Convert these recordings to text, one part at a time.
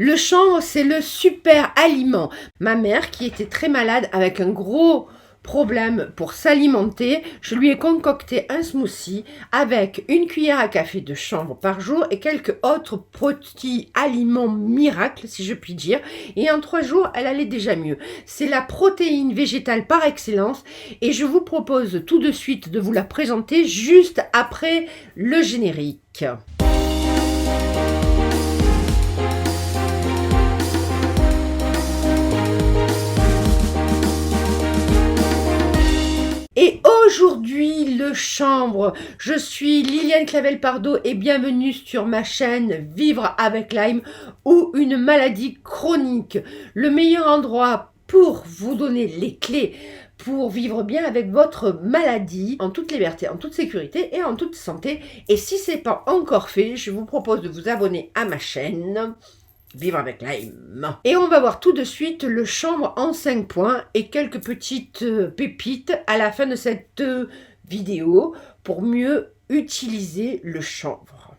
Le chanvre, c'est le super aliment. Ma mère, qui était très malade avec un gros problème pour s'alimenter, je lui ai concocté un smoothie avec une cuillère à café de chanvre par jour et quelques autres petits aliments miracles, si je puis dire. Et en 3 jours, elle allait déjà mieux. C'est la protéine végétale par excellence et je vous propose tout de suite de vous la présenter juste après le générique. Et aujourd'hui, le chanvre, je suis Liliane Clavel-Pardo et bienvenue sur ma chaîne Vivre avec Lyme ou une maladie chronique. Le meilleur endroit pour vous donner les clés pour vivre bien avec votre maladie en toute liberté, en toute sécurité et en toute santé. Et si ce n'est pas encore fait, je vous propose de vous abonner à ma chaîne Vivre avec Lyme. Et on va voir tout de suite le chanvre en 5 points et quelques petites pépites à la fin de cette vidéo pour mieux utiliser le chanvre.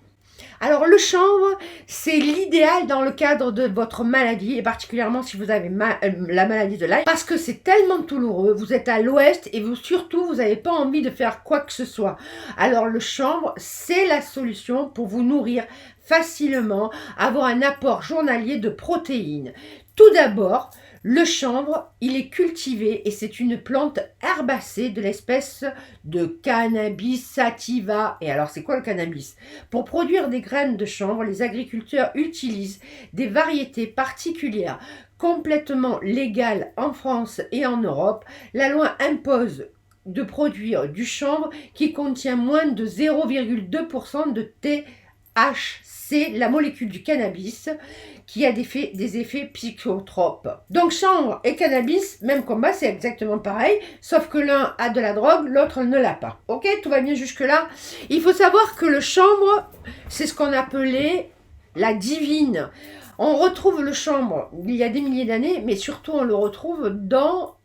Alors le chanvre, c'est l'idéal dans le cadre de votre maladie et particulièrement si vous avez la maladie de Lyme parce que c'est tellement douloureux, vous êtes à l'ouest et surtout vous n'avez pas envie de faire quoi que ce soit. Alors le chanvre, c'est la solution pour vous nourrir facilement, avoir un apport journalier de protéines. Tout d'abord, le chanvre, il est cultivé et c'est une plante herbacée de l'espèce de Cannabis sativa. Et alors, c'est quoi le cannabis? Pour produire des graines de chanvre, les agriculteurs utilisent des variétés particulières complètement légales en France et en Europe. La loi impose de produire du chanvre qui contient moins de 0,2% de THC, la molécule du cannabis, qui a des effets psychotropes. Donc chanvre et cannabis, même combat, c'est exactement pareil, sauf que l'un a de la drogue, l'autre ne l'a pas. Ok, tout va bien jusque-là. Il faut savoir que le chanvre, c'est ce qu'on appelait la divine. On retrouve le chanvre il y a des milliers d'années, mais surtout on le retrouve dans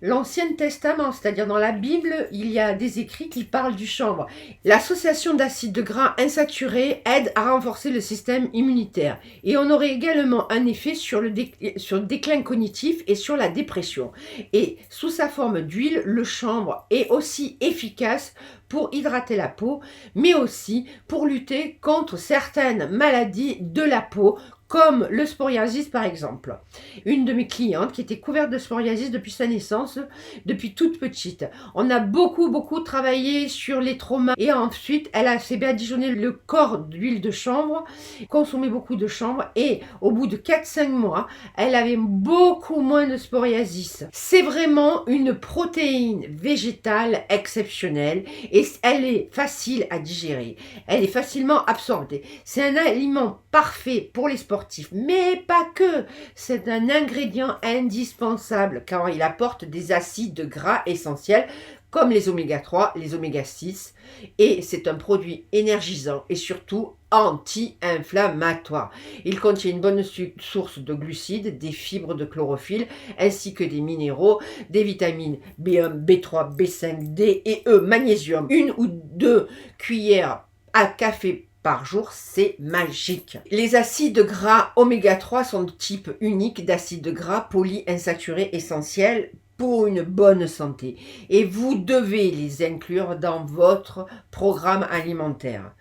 l'Ancien Testament, c'est-à-dire dans la Bible, il y a des écrits qui parlent du chanvre. L'association d'acides gras insaturés aide à renforcer le système immunitaire. Et on aurait également un effet sur le déclin cognitif et sur la dépression. Et sous sa forme d'huile, le chanvre est aussi efficace pour hydrater la peau, mais aussi pour lutter contre certaines maladies de la peau, comme le psoriasis par exemple. Une de mes clientes qui était couverte de psoriasis depuis sa naissance, depuis toute petite. On a beaucoup travaillé sur les traumas et ensuite elle s'est badigeonné le corps d'huile de chanvre, consommé beaucoup de chanvre et au bout de 4-5 mois, elle avait beaucoup moins de psoriasis. C'est vraiment une protéine végétale exceptionnelle et elle est facile à digérer. Elle est facilement absorbée. C'est un aliment parfait pour les sportifs, mais pas que. C'est un ingrédient indispensable car il apporte des acides gras essentiels comme les oméga 3, les oméga 6 et c'est un produit énergisant et surtout anti-inflammatoire. Il contient une bonne source de glucides, des fibres de chlorophylle ainsi que des minéraux, des vitamines B1, B3, B5, D et E, magnésium. 1 ou 2 cuillères à café par jour, c'est magique. Les acides gras oméga 3 sont de type unique d'acides gras polyinsaturés essentiels pour une bonne santé et vous devez les inclure dans votre programme alimentaire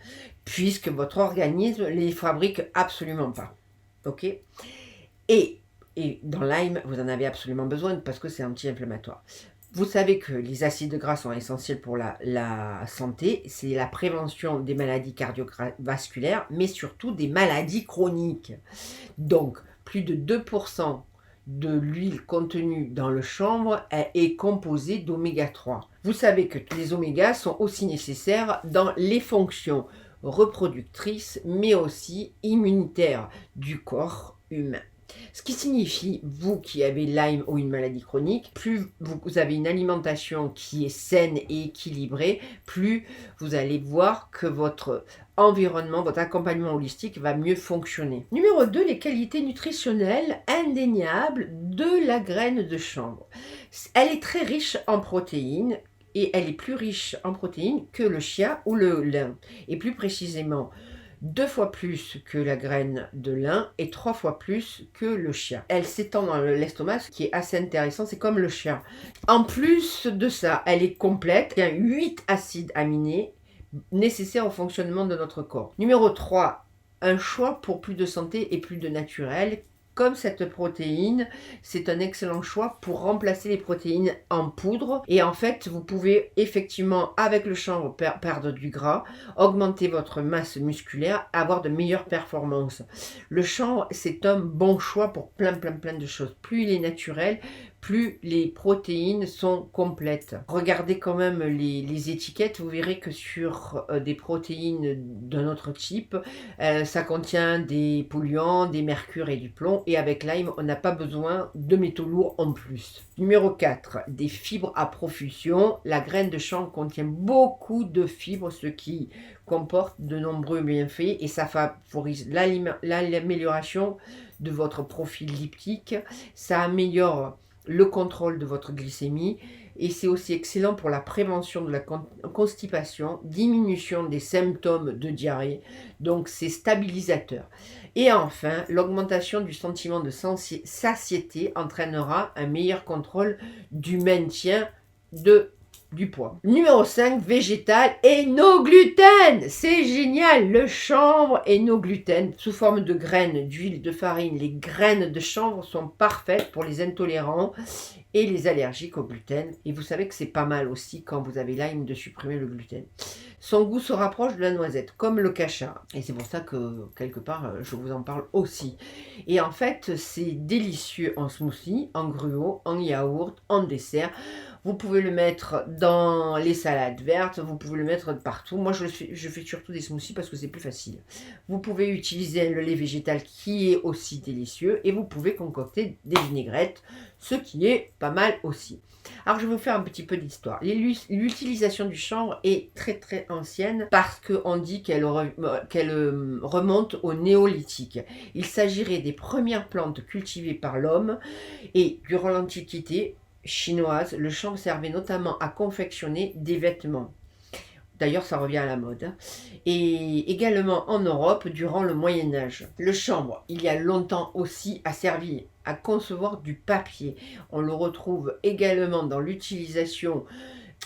puisque votre organisme les fabrique absolument pas. Ok? Et dans Lyme, vous en avez absolument besoin parce que c'est anti-inflammatoire. Vous savez que les acides gras sont essentiels pour la santé, c'est la prévention des maladies cardiovasculaires, mais surtout des maladies chroniques. Donc, plus de 2% de l'huile contenue dans le chanvre est composée d'oméga 3. Vous savez que les omégas sont aussi nécessaires dans les fonctions reproductrices, mais aussi immunitaires du corps humain. Ce qui signifie, vous qui avez Lyme ou une maladie chronique, plus vous avez une alimentation qui est saine et équilibrée, plus vous allez voir que votre environnement, votre accompagnement holistique va mieux fonctionner. Numéro 2, les qualités nutritionnelles indéniables de la graine de chanvre. Elle est très riche en protéines et elle est plus riche en protéines que le chia ou le lin. Et plus précisément, 2 fois plus que la graine de lin et 3 fois plus que le chien. Elle s'étend dans l'estomac, ce qui est assez intéressant, c'est comme le chien. En plus de ça, elle est complète, il y a 8 acides aminés nécessaires au fonctionnement de notre corps. Numéro 3, un choix pour plus de santé et plus de naturel. Comme cette protéine, c'est un excellent choix pour remplacer les protéines en poudre. Et en fait, vous pouvez effectivement, avec le chanvre, perdre du gras, augmenter votre masse musculaire, avoir de meilleures performances. Le chanvre, c'est un bon choix pour plein de choses. Plus il est naturel, plus les protéines sont complètes. Regardez quand même les étiquettes, vous verrez que sur des protéines d'un autre type, ça contient des polluants, des mercures et du plomb. Et avec Lyme, on n'a pas besoin de métaux lourds en plus. Numéro 4, des fibres à profusion. La graine de chanvre contient beaucoup de fibres, ce qui comporte de nombreux bienfaits et ça favorise l'amélioration de votre profil liptique. Ça améliore le contrôle de votre glycémie et c'est aussi excellent pour la prévention de la constipation, diminution des symptômes de diarrhée, donc c'est stabilisateur. Et enfin, l'augmentation du sentiment de satiété entraînera un meilleur contrôle du maintien du poids. Numéro 5, végétal et no gluten. C'est génial, le chanvre et no gluten sous forme de graines, d'huile, de farine. Les graines de chanvre sont parfaites pour les intolérants et les allergiques au gluten. Et vous savez que c'est pas mal aussi quand vous avez Lyme de supprimer le gluten. Son goût se rapproche de la noisette, comme le cacha. Et c'est pour ça que, quelque part, je vous en parle aussi. Et en fait, c'est délicieux en smoothie, en gruau, en yaourt, en dessert. Vous pouvez le mettre dans les salades vertes, vous pouvez le mettre partout. Moi, je fais surtout des smoothies parce que c'est plus facile. Vous pouvez utiliser le lait végétal qui est aussi délicieux et vous pouvez concocter des vinaigrettes, ce qui est pas mal aussi. Alors, je vais vous faire un petit peu d'histoire. L'utilisation du chanvre est très ancienne parce qu'on dit qu'elle remonte au néolithique. Il s'agirait des premières plantes cultivées par l'homme et durant l'Antiquité chinoise, le chanvre servait notamment à confectionner des vêtements. D'ailleurs, ça revient à la mode. Et également en Europe durant le Moyen-Âge. Le chanvre, il y a longtemps aussi, a servi à concevoir du papier. On le retrouve également dans l'utilisation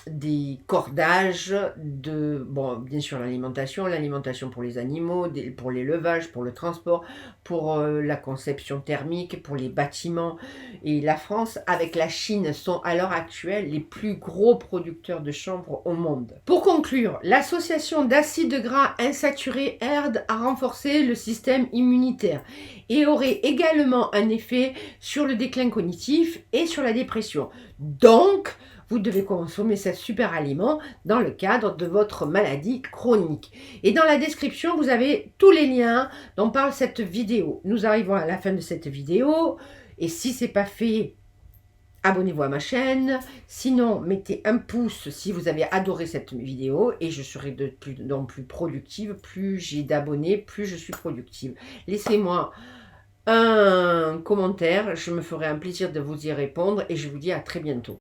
des cordages, bien sûr l'alimentation pour les animaux, pour l'élevage, pour le transport, pour la conception thermique, pour les bâtiments. Et la France, avec la Chine, sont à l'heure actuelle les plus gros producteurs de chanvre au monde. Pour conclure, l'association d'acides gras insaturés aide à renforcer le système immunitaire et aurait également un effet sur le déclin cognitif et sur la dépression. Donc, vous devez consommer ce super aliment dans le cadre de votre maladie chronique. Et dans la description, vous avez tous les liens dont parle cette vidéo. Nous arrivons à la fin de cette vidéo. Et si ce n'est pas fait, abonnez-vous à ma chaîne. Sinon, mettez un pouce si vous avez adoré cette vidéo. Et je serai de plus en plus productive. Plus j'ai d'abonnés, plus je suis productive. Laissez-moi un commentaire. Je me ferai un plaisir de vous y répondre. Et je vous dis à très bientôt.